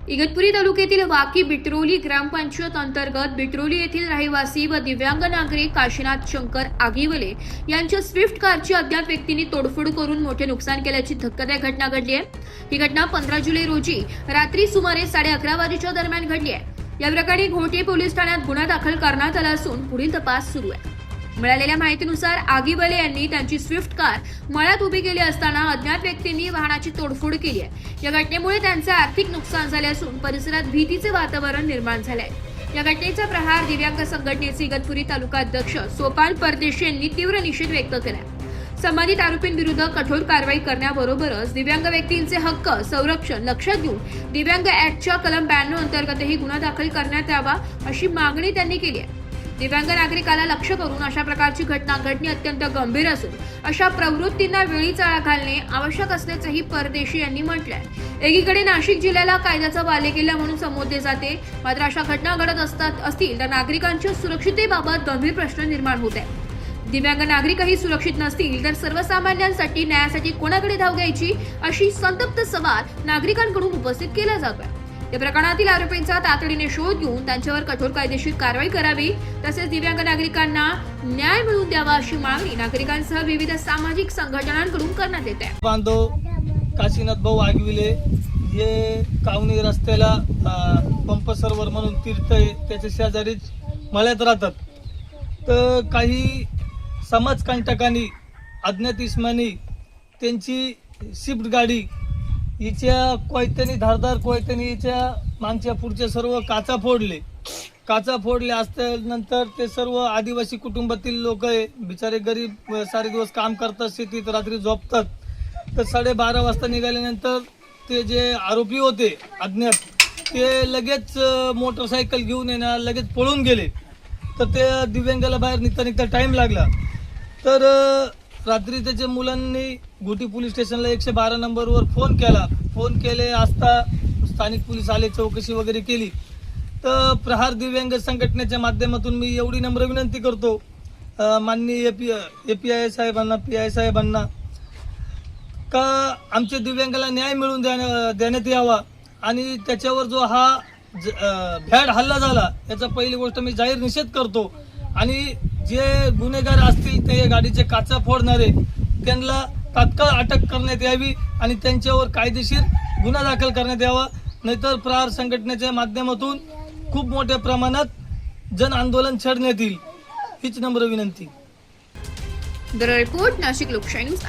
इगतपुरी तालुक्यातील वाकी बिटरोली ग्रामपंचायत अंतर्गत बिटरोली येथील रहिवासी व दिव्यांग नागरिक काशीनाथ शंकर आगिवले यांच्या स्विफ्ट कारची अज्ञात व्यक्तींनी तोडफोड करून मोठे नुकसान केल्याची धक्कादायक घटना घडली आहे। ही घटना 15 जुलै रोजी रात्री सुमारे 11:30 वाजेच्या दरम्यान घडली आहे। या प्रकरणी घोटे पोलीस ठाण्यात गुन्हा दाखल करण्यात आला असून पुढील तपास सुरू आहे। मिळालेल्या माहितीनुसार आगिवले यांनी त्यांची स्विफ्ट कार मळ्यात उभी केली असताना अज्ञात व्यक्तींनी वाहनाची तोडफोड केली आहे। या घटनेमुळे त्यांचे आर्थिक नुकसान झाले असून परिसरात भीतीचे वातावरण निर्माण झाले आहे। या घटनेचा प्रहार दिव्यांग संघटनेचे इगतपुरी तालुका अध्यक्ष सोपान परदेशी यांनी तीव्र निषेध व्यक्त केला। संबंधित आरोपींविरुद्ध कठोर कारवाई करण्याबरोबरच दिव्यांग व्यक्तींचे हक्क संरक्षण लक्षात घेऊन दिव्यांग ऍक्टच्या कलम 92 अंतर्गतही गुन्हा दाखल करण्यात यावा अशी मागणी त्यांनी केली आहे। दिव्यांग नागरिकाला लक्ष्य करून अशा प्रकारची घटना घडणे अत्यंत गंभीर असून अशा प्रवृत्तींना वेळीच आळा घालणे आवश्यक असल्याचंही परदेशी यांनी म्हटलंय। एकीकडे नाशिक जिल्ह्याला कायद्याचा बालेकिल्ला म्हणून संबोधले जाते, मात्र अशा घटना घडत असतील तर नागरिकांच्या सुरक्षिततेबाबत गंभीर प्रश्न निर्माण होत आहे। दिव्यांग नागरिकही सुरक्षित नसतील तर सर्वसामान्यांसाठी न्यायासाठी कोणाकडे धाव घ्यायची अशी संतप्त सवाल नागरिकांकडून उपस्थित केला जातोय। या प्रकरणातील आरोपींचा तातडीने शोध घेऊन त्यांच्यावर कठोर कायदेशीर कारवाई करावी तसेच दिव्यांग नागरिकांना न्याय मिळवून द्यावा अशी मागणी नागरिकांसह विविध सामाजिक संघटनांकडून करण्यात येत आहे। बांधव काशीनाथ भाऊ आगिवले हे कावणी रस्त्याला पंप सर्वर म्हणून तीर्थ आहे त्याच्या शेजारीच मळ्यात राहतात। तर काही समाजकंटकांनी अज्ञात इसमानी त्यांची स्विफ्ट गाडी हिच्या कोयत्यानी धारदार कोयत्यानी हिच्या मागच्या पुढच्या सर्व काचा फोडले असल्यानंतर ते सर्व आदिवासी कुटुंबातील लोक आहे बिचारे गरीब सारे दिवस काम करतात शेतीत रात्री झोपतात। तर 12:30 वाजता निघाल्यानंतर ते जे आरोपी होते अज्ञात ते लगेच मोटरसायकल घेऊन येणार लगेच पळून गेले। तर ते दिव्यांगाला बाहेर निघता टाइम लागला। तर रात्री त्याच्या मुलांनी घोटी पोलीस स्टेशनला 112 नंबरवर फोन केले असता स्थानिक पोलीस आले, चौकशी वगैरे केली। तर प्रहार दिव्यांग संघटनेच्या माध्यमातून मी एवढी नम्र विनंती करतो माननीय API साहेबांना PI साहेबांना का आमच्या दिव्यांगाला न्याय मिळवून देण्यात यावा आणि त्याच्यावर जो हा भ्याड हल्ला झाला याचा पहिली गोष्ट मी जाहीर निषेध करतो आणि जे गुन्हेगार असतील ते गाडीचे काचा फोडणारे त्यांना तात्काळ अटक करण्यात यावी आणि त्यांच्यावर कायदेशीर गुन्हा दाखल करण्यात यावा, नाहीतर प्रहार संघटनेच्या माध्यमातून खूप मोठ्या प्रमाणात जन आंदोलन छेडण्यात येईल हीच नम्र विनंती। ब्युरो रिपोर्ट नाशिक लोकशाही न्यूज।